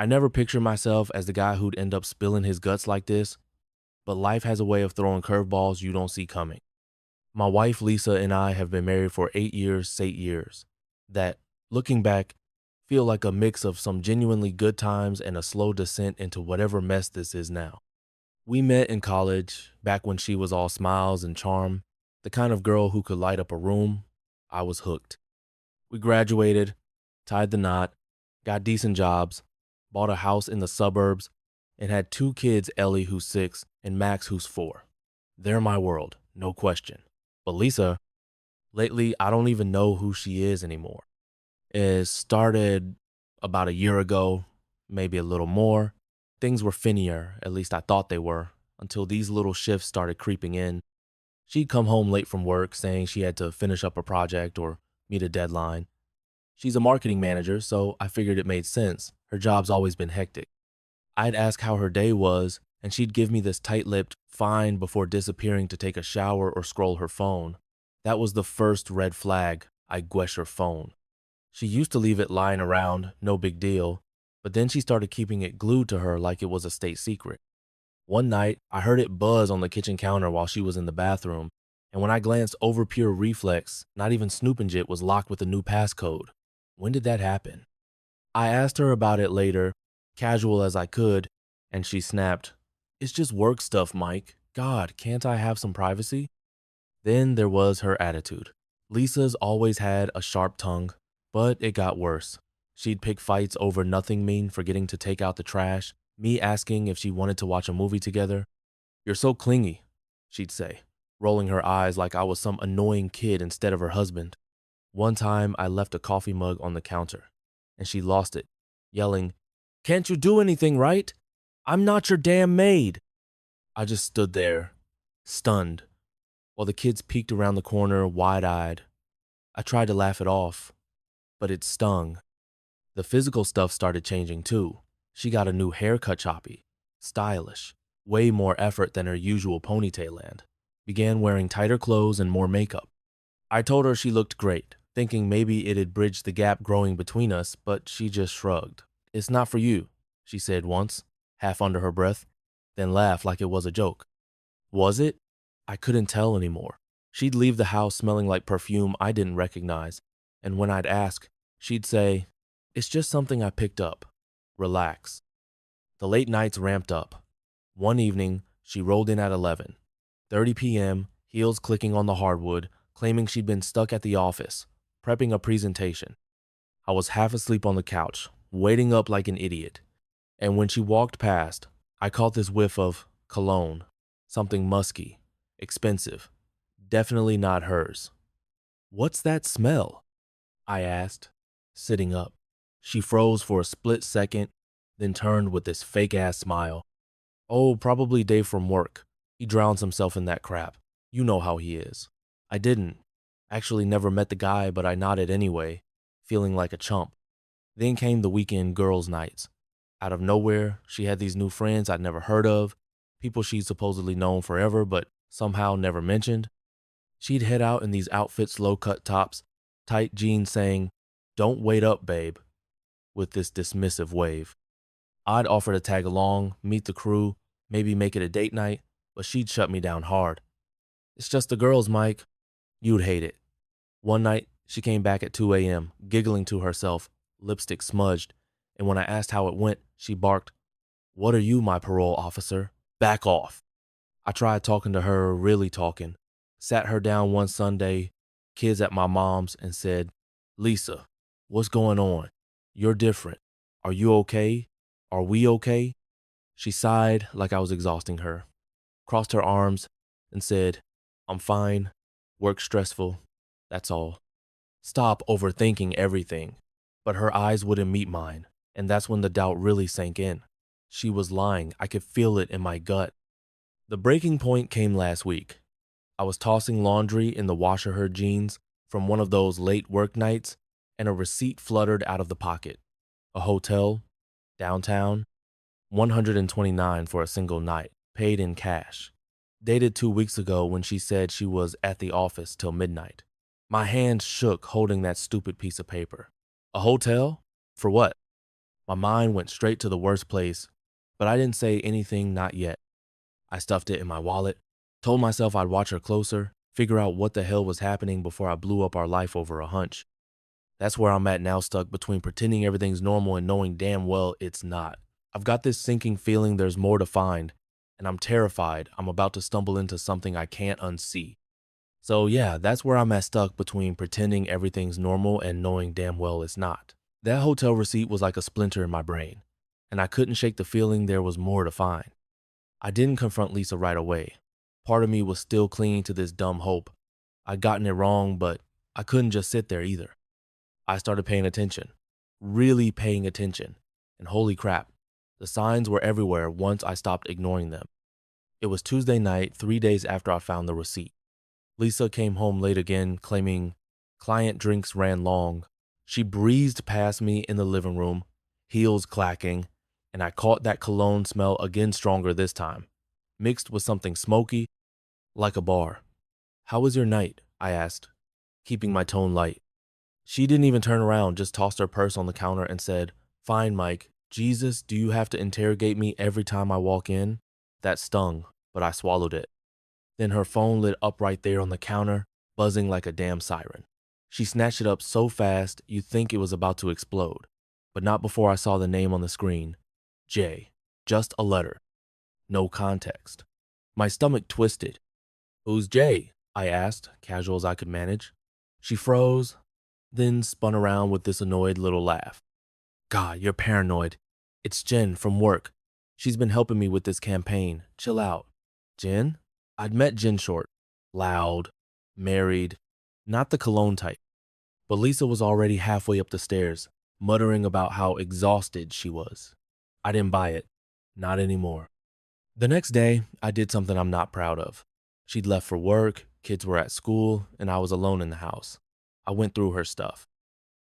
I never pictured myself as the guy who'd end up spilling his guts like this, but life has a way of throwing curveballs you don't see coming. My wife Lisa and I have been married for 8 years that, looking back, feel like a mix of some genuinely good times and a slow descent into whatever mess this is now. We met in college, back when she was all smiles and charm, the kind of girl who could light up a room. I was hooked. We graduated, tied the knot, got decent jobs, bought a house in the suburbs, and had two kids, Ellie, who's 6, and Max, who's 4. They're my world, no question. But Lisa, lately, I don't even know who she is anymore. It started about a year ago, maybe a little more. Things were finnier, at least I thought they were, until these little shifts started creeping in. She'd come home late from work saying she had to finish up a project or meet a deadline. She's a marketing manager, so I figured it made sense. Her job's always been hectic. I'd ask how her day was, and she'd give me this tight-lipped fine before disappearing to take a shower or scroll her phone. That was the first red flag. I gwesh her phone. She used to leave it lying around, no big deal, but then she started keeping it glued to her like it was a state secret. One night, I heard it buzz on the kitchen counter while she was in the bathroom, and when I glanced over pure reflex, not even Snoopinjit was locked with a new passcode. When did that happen? I asked her about it later, casual as I could, and she snapped, "It's just work stuff, Mike. God, can't I have some privacy?" Then there was her attitude. Lisa's always had a sharp tongue, but it got worse. She'd pick fights over nothing mean forgetting to take out the trash, me asking if she wanted to watch a movie together. "You're so clingy," she'd say, rolling her eyes like I was some annoying kid instead of her husband. One time I left a coffee mug on the counter, and she lost it, yelling, "Can't you do anything, right? I'm not your damn maid." I just stood there, stunned, while the kids peeked around the corner wide-eyed. I tried to laugh it off, but it stung. The physical stuff started changing too. She got a new haircut choppy, stylish, way more effort than her usual ponytail land. Began wearing tighter clothes and more makeup. I told her she looked great, thinking maybe it'd bridge the gap growing between us, but she just shrugged. "It's not for you," she said once, half under her breath, then laughed like it was a joke. Was it? I couldn't tell anymore. She'd leave the house smelling like perfume I didn't recognize, and when I'd ask, she'd say, "It's just something I picked up. Relax." The late nights ramped up. One evening, she rolled in at 11:30 p.m., heels clicking on the hardwood, claiming she'd been stuck at the office, prepping a presentation. I was half asleep on the couch, waiting up like an idiot. And when she walked past, I caught this whiff of cologne, something musky, expensive, definitely not hers. "What's that smell?" I asked, sitting up. She froze for a split second, then turned with this fake-ass smile. "Oh, probably Dave from work. He drowns himself in that crap. You know how he is." I didn't. Actually never met the guy, but I nodded anyway, feeling like a chump. Then came the weekend girls' nights. Out of nowhere, she had these new friends I'd never heard of, people she'd supposedly known forever but somehow never mentioned. She'd head out in these outfits, low-cut tops, tight jeans saying, "Don't wait up, babe," with this dismissive wave. I'd offer to tag along, meet the crew, maybe make it a date night, but she'd shut me down hard. "It's just the girls, Mike." You'd hate it. One night, she came back at 2 a.m., giggling to herself, lipstick smudged, and when I asked how it went, she barked, "What are you, my parole officer? Back off." I tried talking to her, really talking. Sat her down one Sunday, kids at my mom's, and said, "Lisa, what's going on? You're different. Are you okay? Are we okay?" She sighed like I was exhausting her, crossed her arms, and said, "I'm fine. Work stressful. That's all." Stop overthinking everything. But her eyes wouldn't meet mine, and that's when the doubt really sank in. She was lying. I could feel it in my gut. The breaking point came last week. I was tossing laundry in the washer her jeans from one of those late work nights, and a receipt fluttered out of the pocket. A hotel, downtown, 129 for a single night, paid in cash. Dated 2 weeks ago when she said she was at the office till midnight. My hand shook holding that stupid piece of paper. A hotel? For what? My mind went straight to the worst place, but I didn't say anything, not yet. I stuffed it in my wallet, told myself I'd watch her closer, figure out what the hell was happening before I blew up our life over a hunch. That's where I'm at now, stuck between pretending everything's normal and knowing damn well it's not. I've got this sinking feeling there's more to find, and I'm terrified I'm about to stumble into something I can't unsee. So yeah, that's where I'm at, stuck between pretending everything's normal and knowing damn well it's not. That hotel receipt was like a splinter in my brain, and I couldn't shake the feeling there was more to find. I didn't confront Lisa right away. Part of me was still clinging to this dumb hope. I'd gotten it wrong, but I couldn't just sit there either. I started paying attention, really paying attention, and holy crap, the signs were everywhere once I stopped ignoring them. It was Tuesday night, 3 days after I found the receipt. Lisa came home late again, claiming client drinks ran long. She breezed past me in the living room, heels clacking, and I caught that cologne smell again, stronger this time, mixed with something smoky, like a bar. "How was your night?" I asked, keeping my tone light. She didn't even turn around, just tossed her purse on the counter and said, "Fine, Mike. Jesus, do you have to interrogate me every time I walk in?" That stung, but I swallowed it. Then her phone lit up right there on the counter, buzzing like a damn siren. She snatched it up so fast you'd think it was about to explode, but not before I saw the name on the screen. J. Just a letter. No context. My stomach twisted. "Who's Jay?" I asked, casual as I could manage. She froze, then spun around with this annoyed little laugh. "God, you're paranoid. It's Jen from work. She's been helping me with this campaign. Chill out." Jen? I'd met Jen Short. Loud, married, not the cologne type. But Lisa was already halfway up the stairs, muttering about how exhausted she was. I didn't buy it. Not anymore. The next day, I did something I'm not proud of. She'd left for work, kids were at school, and I was alone in the house. I went through her stuff.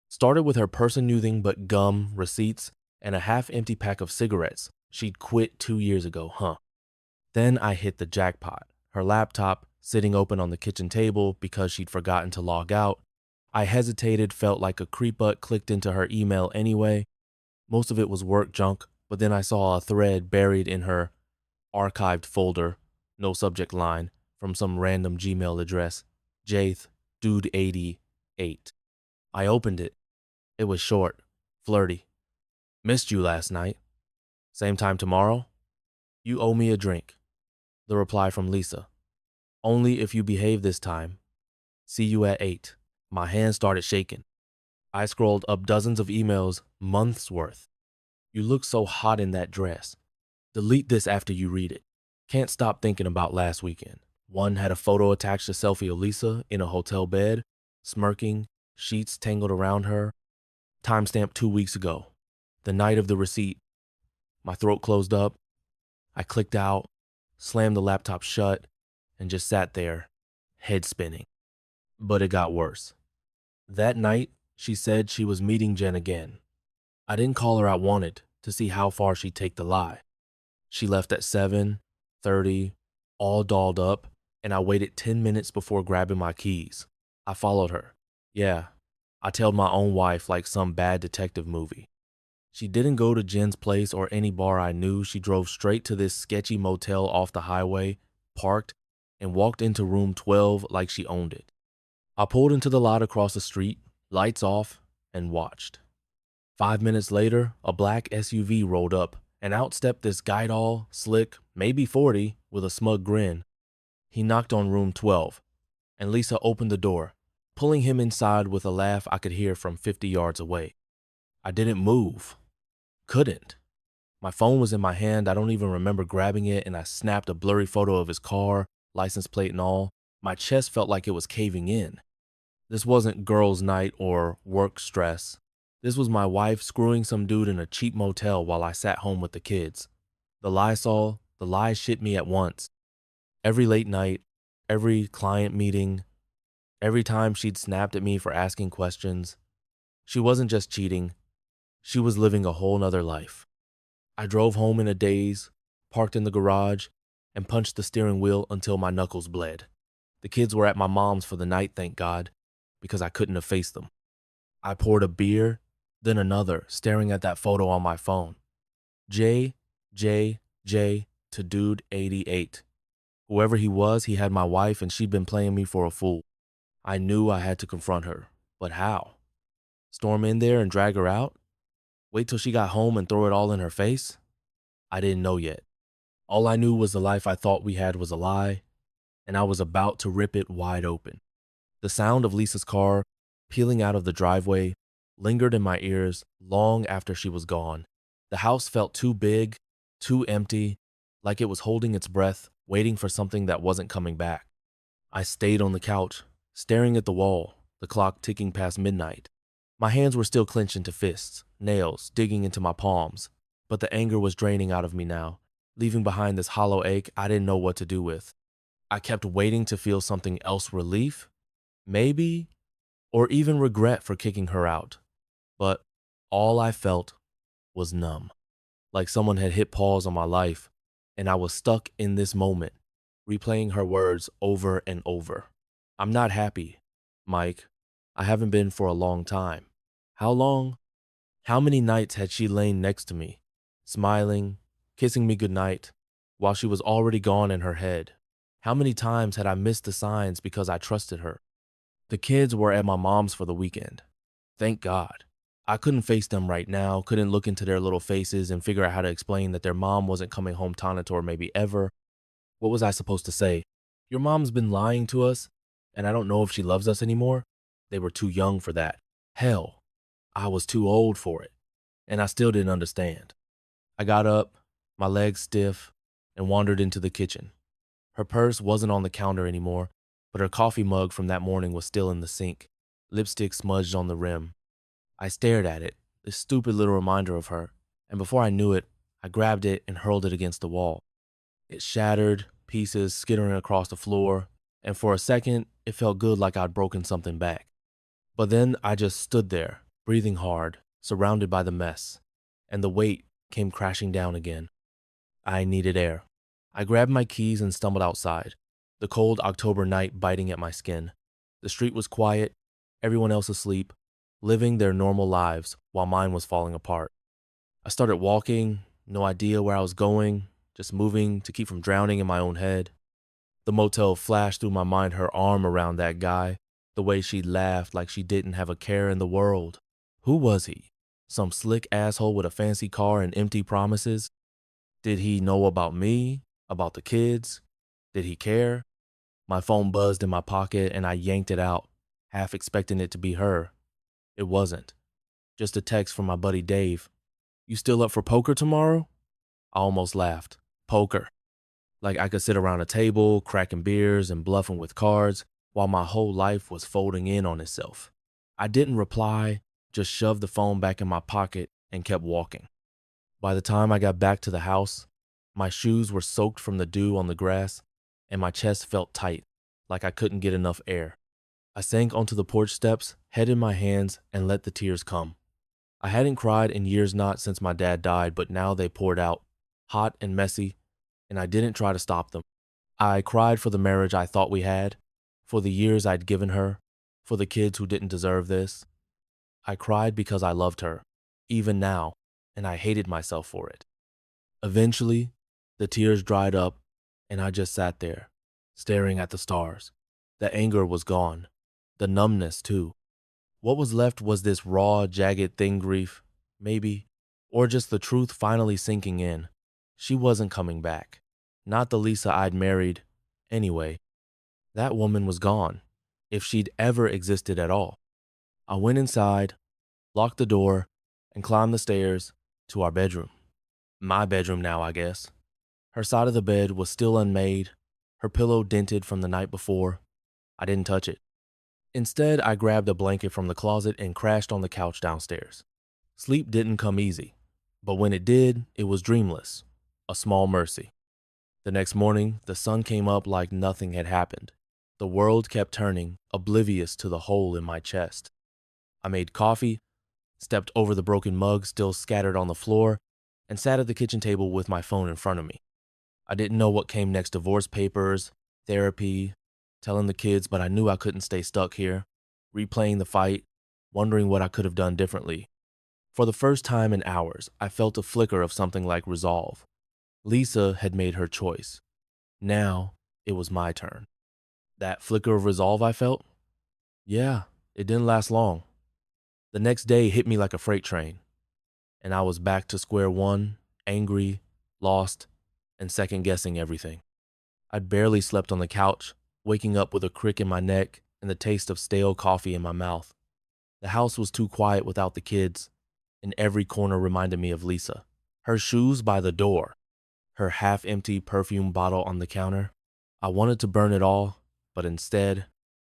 Started with her person-soothing but gum, receipts, and a half-empty pack of cigarettes she'd quit 2 years ago, huh? Then I hit the jackpot. Her laptop, sitting open on the kitchen table because she'd forgotten to log out. I hesitated, felt like a creep, but clicked into her email anyway. Most of it was work junk, but then I saw a thread buried in her archived folder, no subject line, from some random Gmail address, Jath Dude 88. I opened it. It was short, flirty. "Missed you last night. Same time tomorrow? You owe me a drink." The reply from Lisa. "Only if you behave this time. See you at 8. My hand started shaking. I scrolled up dozens of emails, months worth. "You look so hot in that dress. Delete this after you read it. Can't stop thinking about last weekend." One had a photo attached to selfie of Lisa in a hotel bed, smirking, sheets tangled around her. Timestamp 2 weeks ago, the night of the receipt. My throat closed up. I clicked out, slammed the laptop shut, and just sat there, head spinning. But it got worse. That night, she said she was meeting Jen again. I didn't call her I wanted to see how far she'd take the lie. She left at 7:30, all dolled up, and I waited 10 minutes before grabbing my keys. I followed her. Yeah, I tailed my own wife like some bad detective movie. She didn't go to Jen's place or any bar I knew. She drove straight to this sketchy motel off the highway, parked, and walked into room 12 like she owned it. I pulled into the lot across the street, lights off, and watched. 5 minutes later, a black SUV rolled up, and out stepped this guy doll, slick, maybe 40, with a smug grin. He knocked on room 12, and Lisa opened the door, pulling him inside with a laugh I could hear from 50 yards away. I didn't move. Couldn't. My phone was in my hand. I don't even remember grabbing it, and I snapped a blurry photo of his car, license plate and all. My chest felt like it was caving in. This wasn't girls' night or work stress. This was my wife screwing some dude in a cheap motel while I sat home with the kids. The lies shit me at once. Every late night, every client meeting, every time she'd snapped at me for asking questions. She wasn't just cheating. She was living a whole nother life. I drove home in a daze, parked in the garage, and punched the steering wheel until my knuckles bled. The kids were at my mom's for the night, thank God, because I couldn't have faced them. I poured a beer, Then another, staring at that photo on my phone. J, J, J to dude 88. Whoever he was, he had my wife and she'd been playing me for a fool. I knew I had to confront her, but how? Storm in there and drag her out? Wait till she got home and throw it all in her face? I didn't know yet. All I knew was the life I thought we had was a lie, and I was about to rip it wide open. The sound of Lisa's car peeling out of the driveway lingered in my ears long after she was gone. The house felt too big, too empty, like it was holding its breath, waiting for something that wasn't coming back. I stayed on the couch, staring at the wall, the clock ticking past midnight. My hands were still clenched into fists, nails digging into my palms, but the anger was draining out of me now, leaving behind this hollow ache I didn't know what to do with. I kept waiting to feel something else, relief, maybe, or even regret for kicking her out. But all I felt was numb, like someone had hit pause on my life, and I was stuck in this moment, replaying her words over and over. I'm not happy, Mike. I haven't been for a long time. How long? How many nights had she lain next to me, smiling, kissing me goodnight, while she was already gone in her head? How many times had I missed the signs because I trusted her? The kids were at my mom's for the weekend. Thank God. I couldn't face them right now, couldn't look into their little faces and figure out how to explain that their mom wasn't coming home Tanator maybe ever. What was I supposed to say? Your mom's been lying to us, and I don't know if she loves us anymore. They were too young for that. Hell, I was too old for it, and I still didn't understand. I got up, my legs stiff, and wandered into the kitchen. Her purse wasn't on the counter anymore, but her coffee mug from that morning was still in the sink, lipstick smudged on the rim. I stared at it, this stupid little reminder of her, and before I knew it, I grabbed it and hurled it against the wall. It shattered, pieces skittering across the floor, and for a second, it felt good like I'd broken something back. But then I just stood there, breathing hard, surrounded by the mess, and the weight came crashing down again. I needed air. I grabbed my keys and stumbled outside, the cold October night biting at my skin. The street was quiet, everyone else asleep, living their normal lives while mine was falling apart. I started walking, no idea where I was going, just moving to keep from drowning in my own head. The motel flashed through my mind, her arm around that guy, the way she laughed like she didn't have a care in the world. Who was he? Some slick asshole with a fancy car and empty promises? Did he know about me? About the kids? Did he care? My phone buzzed in my pocket and I yanked it out, half expecting it to be her. It wasn't. Just a text from my buddy Dave. You still up for poker tomorrow? I almost laughed. Poker. Like I could sit around a table, cracking beers and bluffing with cards, while my whole life was folding in on itself. I didn't reply, just shoved the phone back in my pocket and kept walking. By the time I got back to the house, my shoes were soaked from the dew on the grass, and my chest felt tight, like I couldn't get enough air. I sank onto the porch steps, head in my hands, and let the tears come. I hadn't cried in years not since my dad died, but now they poured out, hot and messy, and I didn't try to stop them. I cried for the marriage I thought we had, for the years I'd given her, for the kids who didn't deserve this. I cried because I loved her, even now, and I hated myself for it. Eventually, the tears dried up, and I just sat there, staring at the stars. The anger was gone. The numbness, too. What was left was this raw, jagged thing grief, maybe, or just the truth finally sinking in. She wasn't coming back. Not the Lisa I'd married. Anyway, that woman was gone, if she'd ever existed at all. I went inside, locked the door, and climbed the stairs to our bedroom. My bedroom now, I guess. Her side of the bed was still unmade, her pillow dented from the night before. I didn't touch it. Instead, I grabbed a blanket from the closet and crashed on the couch downstairs. Sleep didn't come easy, but when it did, it was dreamless, a small mercy. The next morning, the sun came up like nothing had happened. The world kept turning, oblivious to the hole in my chest. I made coffee, stepped over the broken mug still scattered on the floor, and sat at the kitchen table with my phone in front of me. I didn't know what came next: divorce papers, therapy, telling the kids, but I knew I couldn't stay stuck here, replaying the fight, wondering what I could have done differently. For the first time in hours, I felt a flicker of something like resolve. Lisa had made her choice. Now, it was my turn. That flicker of resolve I felt? Yeah, it didn't last long. The next day hit me like a freight train, and I was back to square one, angry, lost, and second-guessing everything. I'd barely slept on the couch, waking up with a crick in my neck and the taste of stale coffee in my mouth. The house was too quiet without the kids, and every corner reminded me of Lisa. Her shoes by the door, her half-empty perfume bottle on the counter. I wanted to burn it all, but instead,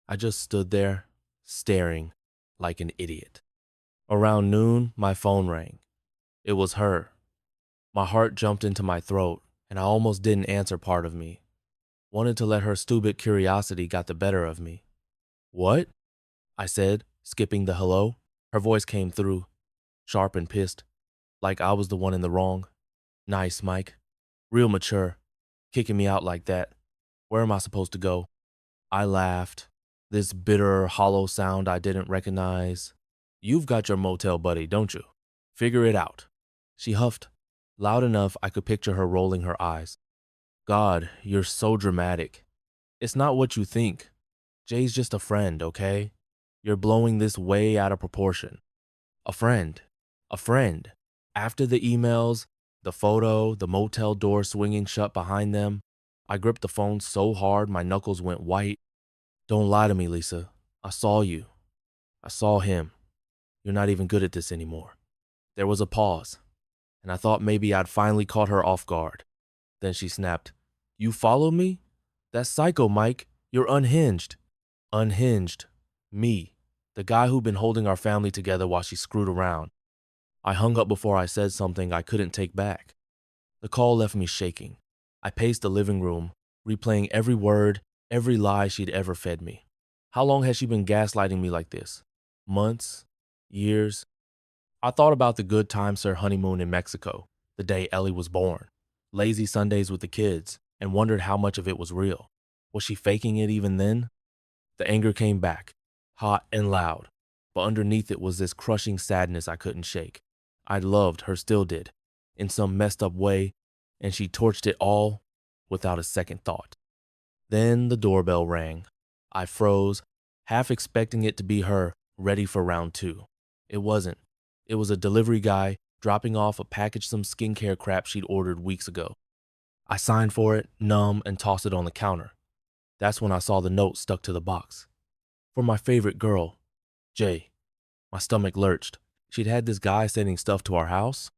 I just stood there, staring like an idiot. Around noon, my phone rang. It was her. My heart jumped into my throat, and I almost didn't answer. Part of me wanted to let her stupid curiosity got the better of me. What? I said, skipping the hello. Her voice came through, sharp and pissed, like I was the one in the wrong. Nice, Mike. Real mature. Kicking me out like that. Where am I supposed to go? I laughed. This bitter, hollow sound I didn't recognize. You've got your motel buddy, don't you? Figure it out. She huffed, loud enough I could picture her rolling her eyes. God, you're so dramatic. It's not what you think. Jay's just a friend, okay? You're blowing this way out of proportion. A friend. A friend. After the emails, the photo, the motel door swinging shut behind them, I gripped the phone so hard my knuckles went white. Don't lie to me, Lisa. I saw you. I saw him. You're not even good at this anymore. There was a pause, and I thought maybe I'd finally caught her off guard. Then she snapped, You follow me? That's psycho, Mike. You're unhinged. Unhinged. Me. The guy who'd been holding our family together while she screwed around. I hung up before I said something I couldn't take back. The call left me shaking. I paced the living room, replaying every word, every lie she'd ever fed me. How long had she been gaslighting me like this? Months? Years? I thought about the good times her honeymoon in Mexico, the day Ellie was born, lazy Sundays with the kids, and wondered how much of it was real. Was she faking it even then? The anger came back, hot and loud, but underneath it was this crushing sadness I couldn't shake. I loved her, still did, in some messed up way, and she torched it all without a second thought. Then the doorbell rang. I froze, half expecting it to be her, ready for round two. It wasn't. It was a delivery guy dropping off a package some skincare crap she'd ordered weeks ago. I signed for it, numb, and tossed it on the counter. That's when I saw the note stuck to the box. For my favorite girl, Jay. My stomach lurched. She'd had this guy sending stuff to our house.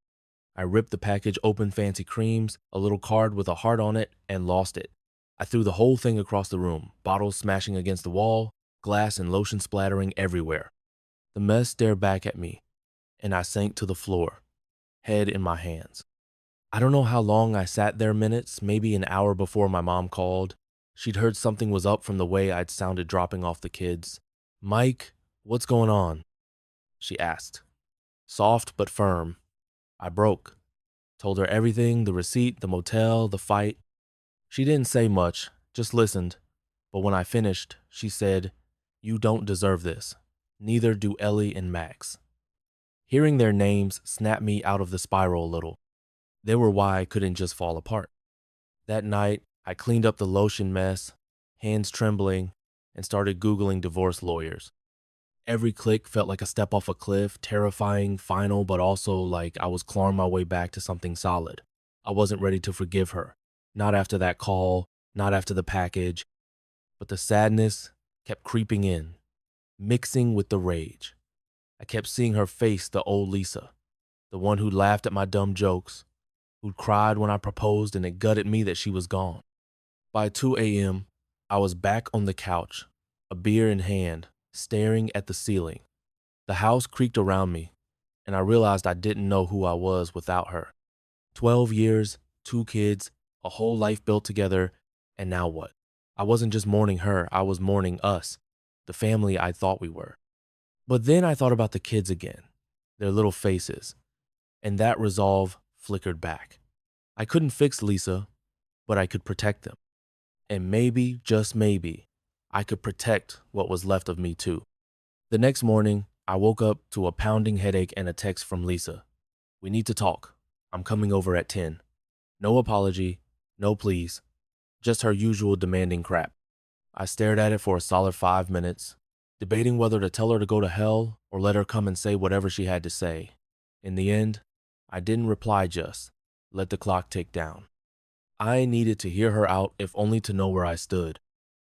I ripped the package open, fancy creams, a little card with a heart on it, and lost it. I threw the whole thing across the room, bottles smashing against the wall, glass and lotion splattering everywhere. The mess stared back at me, and I sank to the floor, head in my hands. I don't know how long I sat there, minutes, maybe an hour before my mom called. She'd heard something was up from the way I'd sounded dropping off the kids. Mike, what's going on? She asked. Soft but firm. I broke. Told her everything, the receipt, the motel, the fight. She didn't say much, just listened. But when I finished, she said, You don't deserve this. Neither do Ellie and Max. Hearing their names snapped me out of the spiral a little. They were why I couldn't just fall apart. That night, I cleaned up the lotion mess, hands trembling, and started Googling divorce lawyers. Every click felt like a step off a cliff, terrifying, final, but also like I was clawing my way back to something solid. I wasn't ready to forgive her. Not after that call, not after the package. But the sadness kept creeping in, mixing with the rage. I kept seeing her face, the old Lisa, the one who laughed at my dumb jokes, who'd cried when I proposed, and it gutted me that she was gone. By 2 a.m., I was back on the couch, a beer in hand, staring at the ceiling. The house creaked around me, and I realized I didn't know who I was without her. 12 years, 2 kids, a whole life built together, and now what? I wasn't just mourning her, I was mourning us, the family I thought we were. But then I thought about the kids again, their little faces, and that resolve flickered back. I couldn't fix Lisa, but I could protect them. And maybe, just maybe, I could protect what was left of me too. The next morning, I woke up to a pounding headache and a text from Lisa. We need to talk. I'm coming over at 10. No apology, no please, just her usual demanding crap. I stared at it for a solid 5 minutes, debating whether to tell her to go to hell or let her come and say whatever she had to say. In the end, I didn't reply, just let the clock tick down. I needed to hear her out, if only to know where I stood.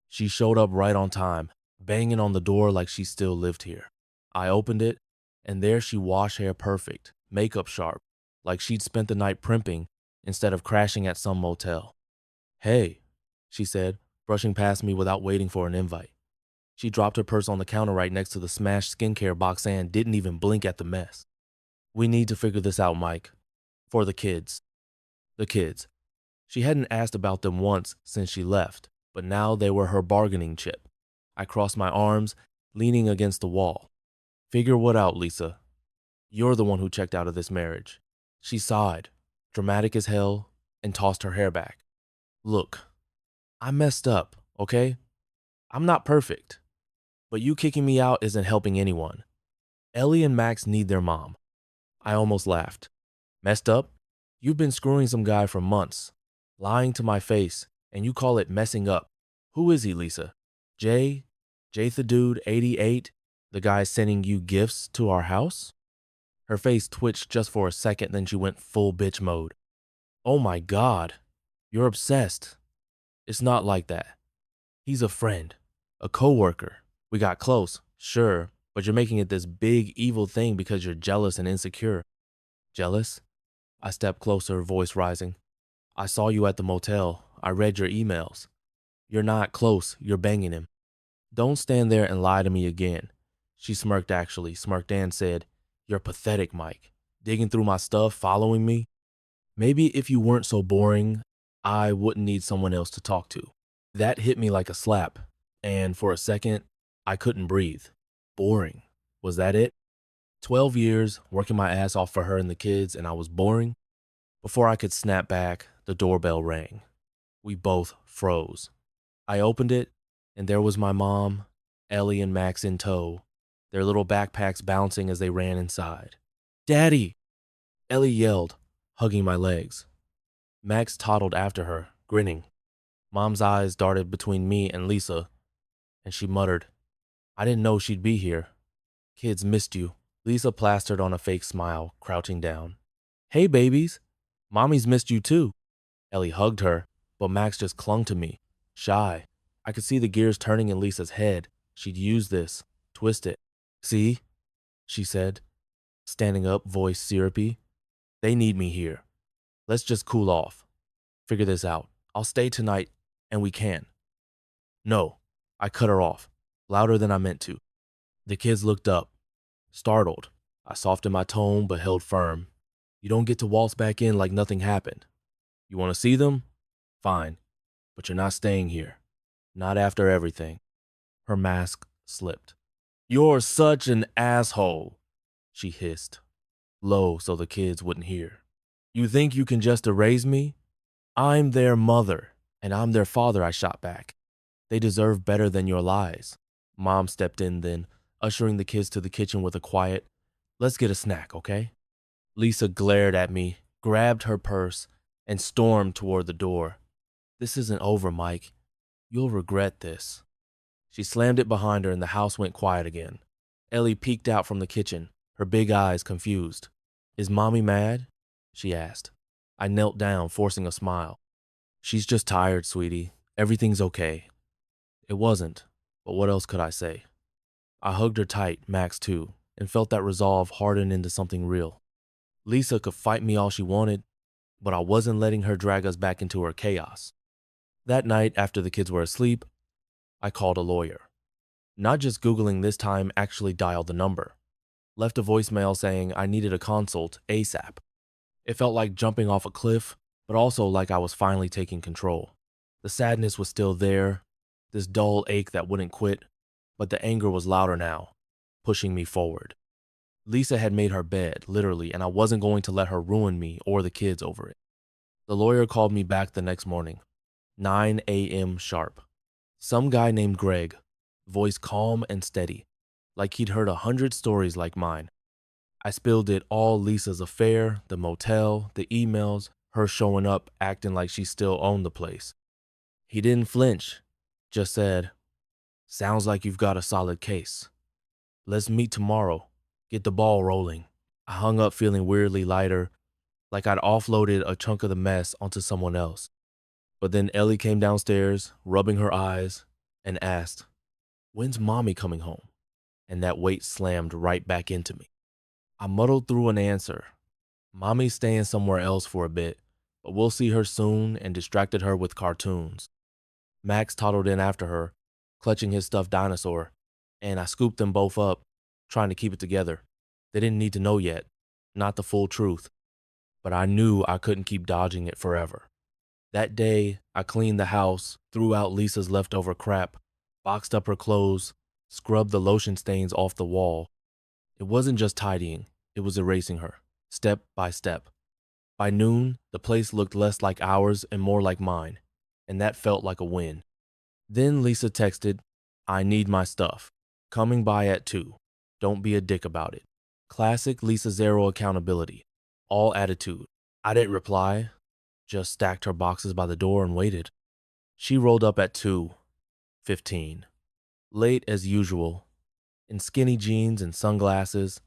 She showed up right on time, banging on the door like she still lived here. I opened it, and there she washed hair perfect, makeup sharp, like she'd spent the night primping instead of crashing at some motel. Hey, she said, brushing past me without waiting for an invite. She dropped her purse on the counter right next to the smashed skincare box and didn't even blink at the mess. We need to figure this out, Mike. For the kids. The kids. She hadn't asked about them once since she left, but now they were her bargaining chip. I crossed my arms, leaning against the wall. Figure what out, Lisa. You're the one who checked out of this marriage. She sighed, dramatic as hell, and tossed her hair back. Look, I messed up, okay? I'm not perfect, but you kicking me out isn't helping anyone. Ellie and Max need their mom. I almost laughed. Messed up? You've been screwing some guy for months, lying to my face, and you call it messing up. Who is he, Lisa? Jay? Jay the dude, 88? The guy sending you gifts to our house? Her face twitched just for a second, then she went full bitch mode. Oh my God, you're obsessed. It's not like that. He's a friend, a coworker. We got close, sure, but you're making it this big evil thing because you're jealous and insecure. Jealous? I stepped closer, voice rising. I saw you at the motel. I read your emails. You're not close, you're banging him. Don't stand there and lie to me again. She smirked and said, You're pathetic, Mike. Digging through my stuff, following me. Maybe if you weren't so boring, I wouldn't need someone else to talk to. That hit me like a slap, and for a second, I couldn't breathe. Boring. Was that it? 12 years, working my ass off for her and the kids, and I was boring? Before I could snap back, the doorbell rang. We both froze. I opened it, and there was my mom, Ellie and Max in tow, their little backpacks bouncing as they ran inside. Daddy! Ellie yelled, hugging my legs. Max toddled after her, grinning. Mom's eyes darted between me and Lisa, and she muttered, I didn't know she'd be here. Kids missed you. Lisa plastered on a fake smile, crouching down. Hey, babies. Mommy's missed you too. Ellie hugged her, but Max just clung to me, shy. I could see the gears turning in Lisa's head. She'd use this, twist it. See? She said, standing up, voice syrupy. They need me here. Let's just cool off. Figure this out. I'll stay tonight, and we can. No, I cut her off, louder than I meant to. The kids looked up, startled. I softened my tone but held firm. You don't get to waltz back in like nothing happened. You want to see them? Fine, but you're not staying here. Not after everything. Her mask slipped. You're such an asshole, she hissed, low so the kids wouldn't hear. You think you can just erase me? I'm their mother, and I'm their father, I shot back. They deserve better than your lies. Mom stepped in then, ushering the kids to the kitchen with a quiet, let's get a snack, okay? Lisa glared at me, grabbed her purse, and stormed toward the door. This isn't over, Mike. You'll regret this. She slammed it behind her and the house went quiet again. Ellie peeked out from the kitchen, her big eyes confused. Is Mommy mad? She asked. I knelt down, forcing a smile. She's just tired, sweetie. Everything's okay. It wasn't, but what else could I say? I hugged her tight, Max too, and felt that resolve harden into something real. Lisa could fight me all she wanted, but I wasn't letting her drag us back into her chaos. That night, after the kids were asleep, I called a lawyer. Not just Googling this time, actually dialed the number. Left a voicemail saying I needed a consult ASAP. It felt like jumping off a cliff, but also like I was finally taking control. The sadness was still there, this dull ache that wouldn't quit, but the anger was louder now, pushing me forward. Lisa had made her bed, literally, and I wasn't going to let her ruin me or the kids over it. The lawyer called me back the next morning, 9 a.m. sharp. Some guy named Greg, voice calm and steady. like he'd heard 100 stories like mine. I spilled it all: Lisa's affair, the motel, the emails, her showing up acting like she still owned the place. He didn't flinch, just said, "Sounds like you've got a solid case. Let's meet tomorrow. Get the ball rolling." I hung up feeling weirdly lighter, like I'd offloaded a chunk of the mess onto someone else. But then Ellie came downstairs, rubbing her eyes, and asked, "When's mommy coming home?" And that weight slammed right back into me. I muddled through an answer. "Mommy's staying somewhere else for a bit, but we'll see her soon," and distracted her with cartoons. Max toddled in after her, clutching his stuffed dinosaur, and I scooped them both up, trying to keep it together. They didn't need to know yet, not the full truth, but I knew I couldn't keep dodging it forever. That day, I cleaned the house, threw out Lisa's leftover crap, boxed up her clothes, scrubbed the lotion stains off the wall. It wasn't just tidying, it was erasing her, step by step. By noon, the place looked less like ours and more like mine, and that felt like a win. Then Lisa texted, "I need my stuff. Coming by at 2. Don't be a dick about it." Classic Lisa Zero accountability. All attitude. I didn't reply, just stacked her boxes by the door and waited. She rolled up at 2:15. Late as usual, in skinny jeans and sunglasses,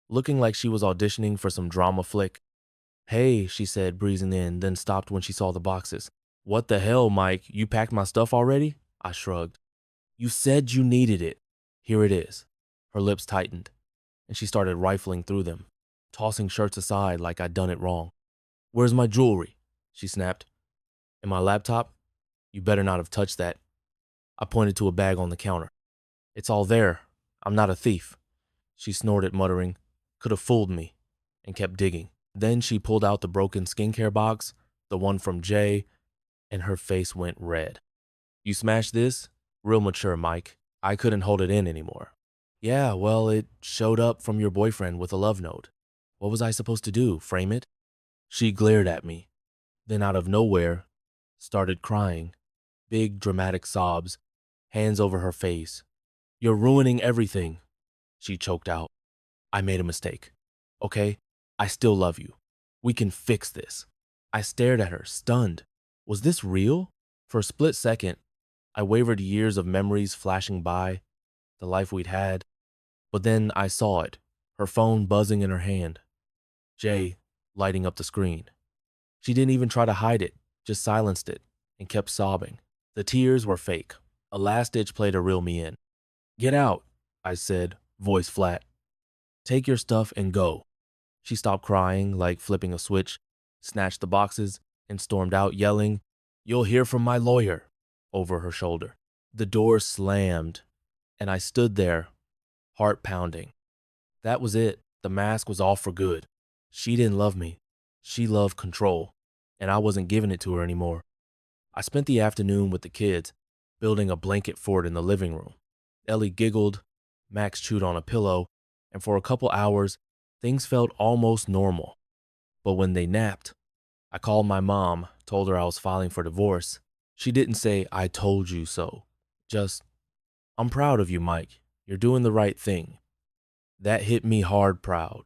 looking like she was auditioning for some drama flick. "Hey," she said, breezing in, then stopped when she saw the boxes. "What the hell, Mike? You packed my stuff already?" I shrugged. "You said you needed it. Here it is." Her lips tightened, and she started rifling through them, tossing shirts aside like I'd done it wrong. "Where's my jewelry?" she snapped. "And my laptop? You better not have touched that." I pointed to a bag on the counter. "It's all there. I'm not a thief." She snorted, muttering, "Could have fooled me," and kept digging. Then she pulled out the broken skincare box, the one from Jay, and her face went red. "You smashed this? Real mature, Mike." I couldn't hold it in anymore. "Yeah, well, it showed up from your boyfriend with a love note. What was I supposed to do, frame it?" She glared at me, then out of nowhere, started crying. Big dramatic sobs, hands over her face. "You're ruining everything," she choked out. "I made a mistake. Okay? I still love you. We can fix this." I stared at her, stunned. Was this real? For a split second, I wavered, years of memories flashing by, the life we'd had. But then I saw it, her phone buzzing in her hand. Jay lighting up the screen. She didn't even try to hide it, just silenced it, and kept sobbing. The tears were fake, a last-ditch play to reel me in. "Get out," I said, voice flat. "Take your stuff and go." She stopped crying, like flipping a switch, snatched the boxes, and stormed out, yelling, "You'll hear from my lawyer," over her shoulder. The door slammed, and I stood there, heart pounding. That was it. The mask was off for good. She didn't love me. She loved control, and I wasn't giving it to her anymore. I spent the afternoon with the kids, building a blanket fort in the living room. Ellie giggled, Max chewed on a pillow, and for a couple hours, things felt almost normal. But when they napped, I called my mom, told her I was filing for divorce. She didn't say, "I told you so." Just, "I'm proud of you, Mike. You're doing the right thing." That hit me hard proud.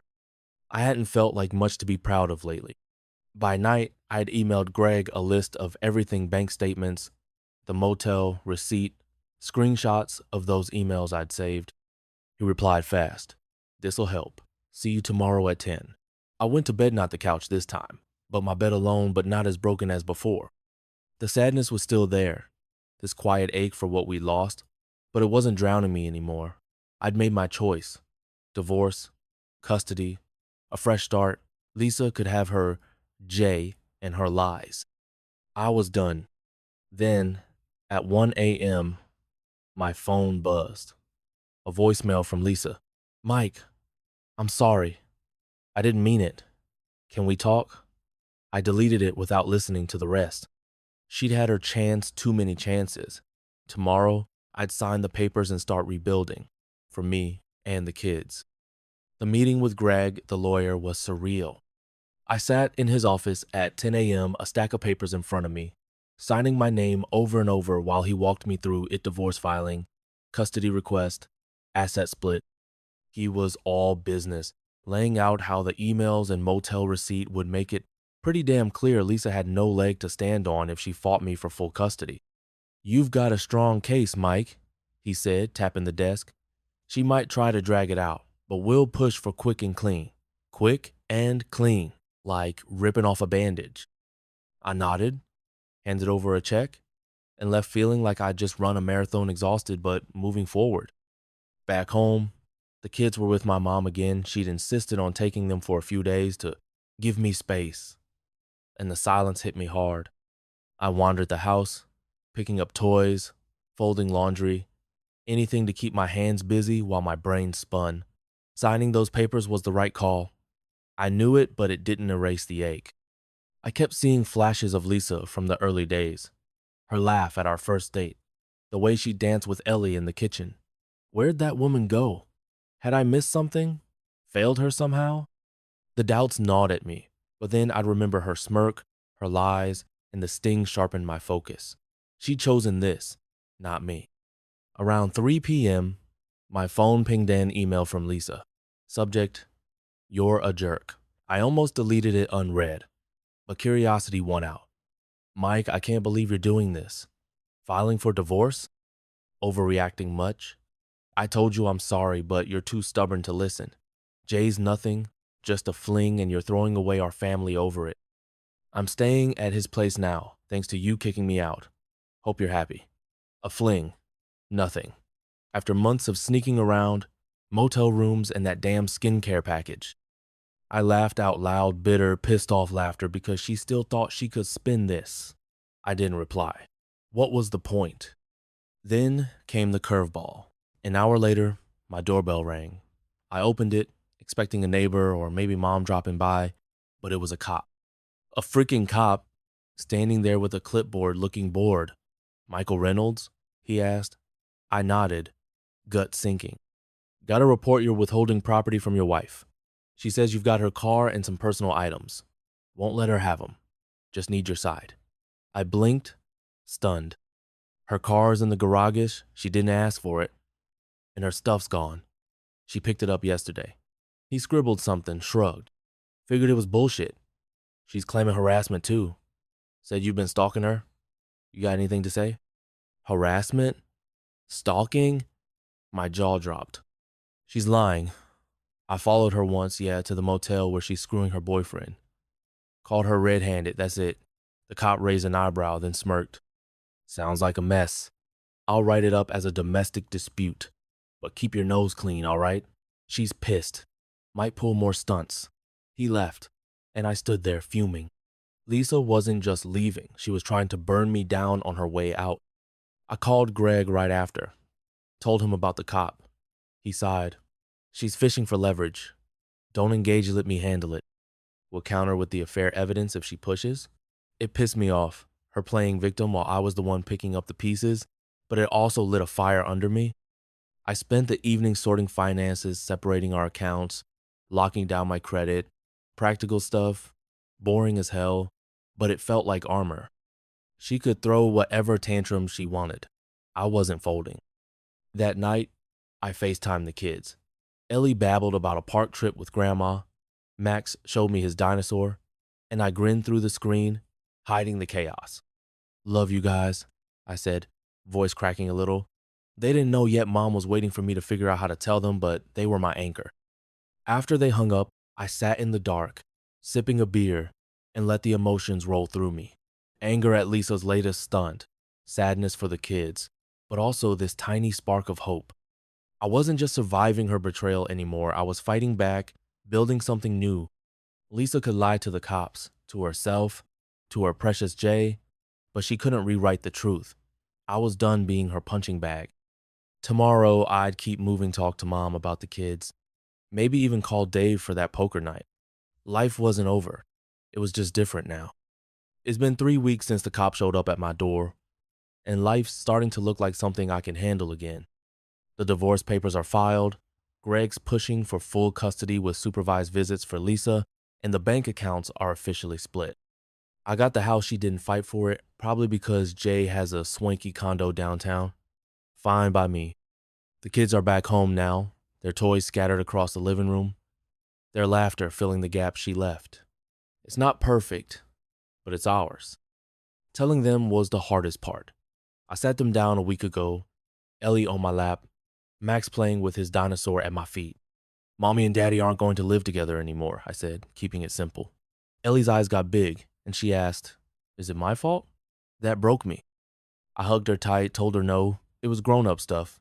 I hadn't felt like much to be proud of lately. By night, I had emailed Greg a list of everything: bank statements, the motel, receipt, screenshots of those emails I'd saved. He replied fast, "This'll help. See you tomorrow at 10. I went to bed, not the couch this time, but my bed alone, but not as broken as before. The sadness was still there, this quiet ache for what we'd lost, but it wasn't drowning me anymore. I'd made my choice. Divorce, custody, a fresh start. Lisa could have her Jay and her lies. I was done. Then, at 1 a.m., my phone buzzed. A voicemail from Lisa. "Mike, I'm sorry. I didn't mean it. Can we talk?" I deleted it without listening to the rest. She'd had her chance, too many chances. Tomorrow, I'd sign the papers and start rebuilding, for me and the kids. The meeting with Greg, the lawyer, was surreal. I sat in his office at 10 a.m., a stack of papers in front of me, signing my name over and over while he walked me through divorce filing, custody request, asset split. He was all business, laying out how the emails and motel receipt would make it pretty damn clear Lisa had no leg to stand on if she fought me for full custody. "You've got a strong case, Mike," he said, tapping the desk. "She might try to drag it out, but we'll push for quick and clean. Quick and clean, like ripping off a bandage." I nodded, handed over a check, and left feeling like I'd just run a marathon exhausted but moving forward. Back home, the kids were with my mom again. She'd insisted on taking them for a few days to give me space, and the silence hit me hard. I wandered the house, picking up toys, folding laundry, anything to keep my hands busy while my brain spun. Signing those papers was the right call. I knew it, but it didn't erase the ache. I kept seeing flashes of Lisa from the early days. Her laugh at our first date, the way she danced with Ellie in the kitchen. Where'd that woman go? Had I missed something? Failed her somehow? The doubts gnawed at me, but then I'd remember her smirk, her lies, and the sting sharpened my focus. She'd chosen this, not me. Around 3 p.m., my phone pinged an email from Lisa. Subject, "You're a jerk." I almost deleted it unread, but curiosity won out. "Mike, I can't believe you're doing this. Filing for divorce? Overreacting much? I told you I'm sorry, but you're too stubborn to listen. Jay's nothing, just a fling, and you're throwing away our family over it. I'm staying at his place now, thanks to you kicking me out. Hope you're happy." A fling. Nothing. After months of sneaking around, motel rooms, and that damn skincare package. I laughed out loud, bitter, pissed off laughter because she still thought she could spin this. I didn't reply. What was the point? Then came the curveball. An hour later, my doorbell rang. I opened it, expecting a neighbor or maybe mom dropping by, but it was a cop. A freaking cop, standing there with a clipboard looking bored. "Michael Reynolds?" he asked. I nodded, gut sinking. "Gotta report you're withholding property from your wife. She says you've got her car and some personal items. Won't let her have them. Just need your side." I blinked, stunned. Her car's in the garage. She didn't ask for it. And her stuff's gone. She picked it up yesterday. He scribbled something, shrugged. Figured it was bullshit. She's claiming harassment too. Said you've been stalking her. You got anything to say? Harassment? Stalking? My jaw dropped. She's lying. I followed her once, yeah, to the motel where she's screwing her boyfriend. Called her red-handed, that's it. The cop raised an eyebrow, then smirked. Sounds like a mess. I'll write it up as a domestic dispute. But keep your nose clean, all right? She's pissed. Might pull more stunts. He left, and I stood there fuming. Lisa wasn't just leaving. She was trying to burn me down on her way out. I called Greg right after. Told him about the cop. He sighed. She's fishing for leverage. Don't engage, let me handle it. We'll counter with the affair evidence if she pushes. It pissed me off, her playing victim while I was the one picking up the pieces, but it also lit a fire under me. I spent the evening sorting finances, separating our accounts, locking down my credit, practical stuff, boring as hell, but it felt like armor. She could throw whatever tantrum she wanted. I wasn't folding. That night, I FaceTimed the kids. Ellie babbled about a park trip with Grandma. Max showed me his dinosaur, and I grinned through the screen, hiding the chaos. "Love you guys," I said, voice cracking a little. They didn't know yet Mom was waiting for me to figure out how to tell them, but they were my anchor. After they hung up, I sat in the dark, sipping a beer, and let the emotions roll through me. Anger at Lisa's latest stunt, sadness for the kids, but also this tiny spark of hope. I wasn't just surviving her betrayal anymore. I was fighting back, building something new. Lisa could lie to the cops, to herself, to her precious Jay, but she couldn't rewrite the truth. I was done being her punching bag. Tomorrow, I'd keep moving talk to Mom about the kids. Maybe even call Dave for that poker night. Life wasn't over. It was just different now. It's been 3 weeks since the cop showed up at my door, and life's starting to look like something I can handle again. The divorce papers are filed, Greg's pushing for full custody with supervised visits for Lisa, and the bank accounts are officially split. I got the house she didn't fight for it, probably because Jay has a swanky condo downtown. Fine by me. The kids are back home now, their toys scattered across the living room, their laughter filling the gap she left. It's not perfect, but it's ours. Telling them was the hardest part. I sat them down a week ago, Ellie on my lap, Max playing with his dinosaur at my feet. Mommy and Daddy aren't going to live together anymore, I said, keeping it simple. Ellie's eyes got big, and she asked, "Is it my fault?" That broke me. I hugged her tight, told her no, it was grown-up stuff,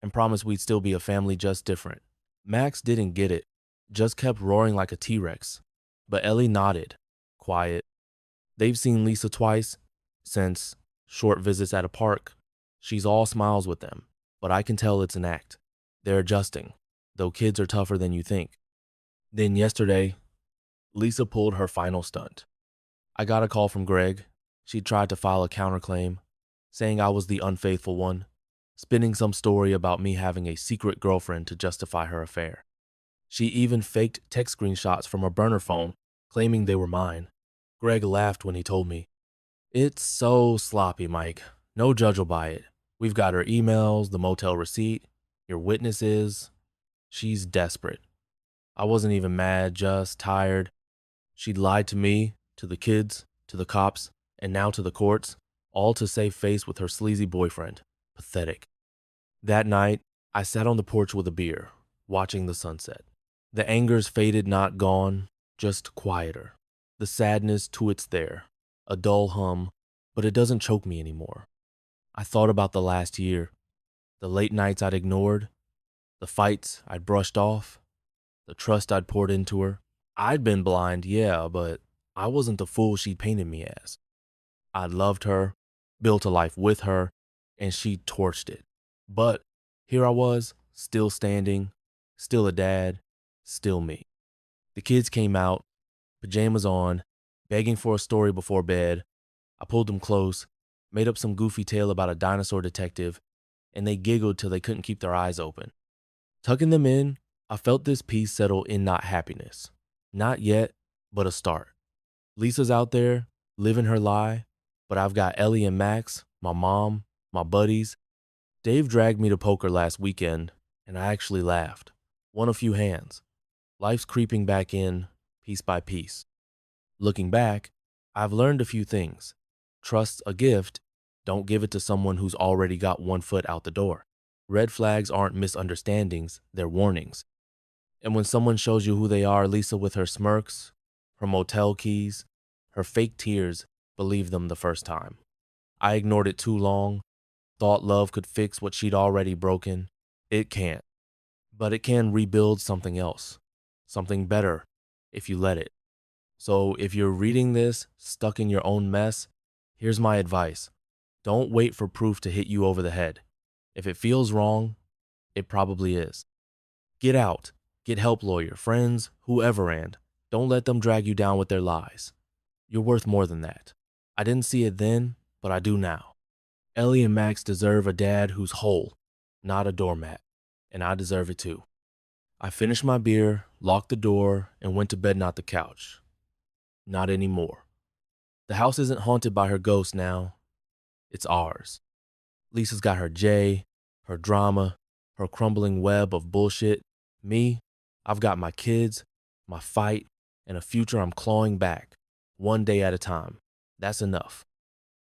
and promised we'd still be a family just different. Max didn't get it, just kept roaring like a T-Rex. But Ellie nodded, quiet. They've seen Lisa twice, since short visits at a park. She's all smiles with them, but I can tell it's an act. They're adjusting, though kids are tougher than you think. Then yesterday, Lisa pulled her final stunt. I got a call from Greg. She tried to file a counterclaim, saying I was the unfaithful one, spinning some story about me having a secret girlfriend to justify her affair. She even faked text screenshots from her burner phone, claiming they were mine. Greg laughed when he told me, "It's so sloppy, Mike. No judge will buy it. We've got her emails, the motel receipt, your witnesses." She's desperate. I wasn't even mad, just tired. She'd lied to me, to the kids, to the cops, and now to the courts, all to save face with her sleazy boyfriend. Pathetic. That night, I sat on the porch with a beer, watching the sunset. The anger's faded, not gone, just quieter. The sadness, too, it's there. A dull hum, but it doesn't choke me anymore. I thought about the last year, the late nights I'd ignored, the fights I'd brushed off, the trust I'd poured into her. I'd been blind, yeah, but I wasn't the fool she painted me as. I'd loved her, built a life with her, and she torched it. But here I was, still standing, still a dad, still me. The kids came out, pajamas on, begging for a story before bed. I pulled them close, made up some goofy tale about a dinosaur detective, and they giggled till they couldn't keep their eyes open. Tucking them in, I felt this peace settle in, not happiness. Not yet, but a start. Lisa's out there, living her lie, but I've got Ellie and Max, my mom, my buddies. Dave dragged me to poker last weekend, and I actually laughed. Won a few hands. Life's creeping back in, piece by piece. Looking back, I've learned a few things. Trust's a gift. Don't give it to someone who's already got one foot out the door. Red flags aren't misunderstandings, they're warnings. And when someone shows you who they are, Lisa with her smirks, her motel keys, her fake tears, believe them the first time. I ignored it too long, thought love could fix what she'd already broken. It can't. But it can rebuild something else, something better, if you let it. So if you're reading this, stuck in your own mess, here's my advice. Don't wait for proof to hit you over the head. If it feels wrong, it probably is. Get out. Get help, lawyer, friends, whoever, and don't let them drag you down with their lies. You're worth more than that. I didn't see it then, but I do now. Ellie and Max deserve a dad who's whole, not a doormat, and I deserve it too. I finished my beer, locked the door, and went to bed, not the couch. Not anymore. The house isn't haunted by her ghost now. It's ours. Lisa's got her J, her drama, her crumbling web of bullshit. Me, I've got my kids, my fight, and a future I'm clawing back, one day at a time. That's enough.